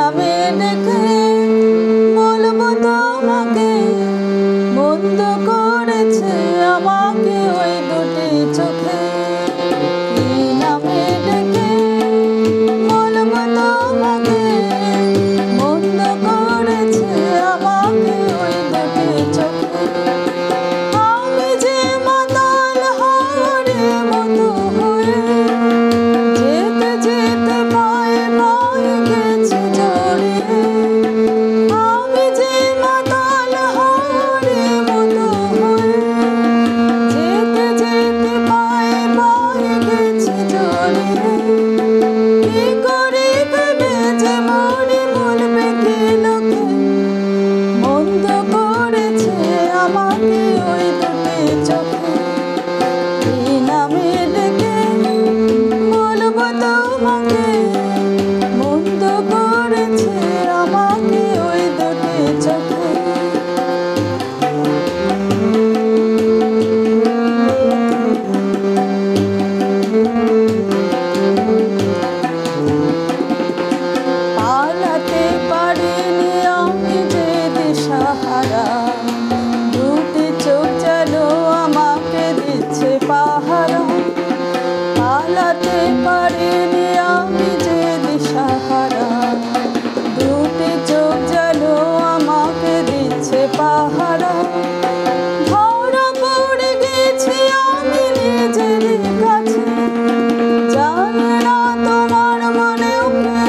নামে ডেকে বলবো তোমাকে, মন্দ করেছে আমাকে ওই দুটি চোখে। কি নামে ডেকে বলবো তোমাকে, মন্দ করেছে আমাকে ওই দুটি চোখে। আমি যে মাতাল হাওয়ারে মতো হয়ে যেতে যেতে পায়ে পায়ে গেছি জড়িয়ে। আমি যে মাতাল হাওয়ারে মতো হয়ে যেতে যেতে পায়ে পায়ে গেছি জড়িয়ে। কি করে ভেবে যে মনে বলবে কি লোকে, মন্দ করেছে আমাকে ওই দুটি চোখে। কি নামে ডেকে বলবো তোমাকে, মন্দ করেছে আমাকে ওই দুটি চোখে। পালাতে পারিনি আমি যে দিশাহারা, দুটি চোখ যেন আমাকে দিচ্ছে পাহারা। পালাতে পারিনি আমি যে দিশাহারা, দুটি চোখ যেন আমাকে দিচ্ছে পাহারা। ধরা পড়ে গেছি আমি নিজের কাছে, জানি না তোমার মনেও কে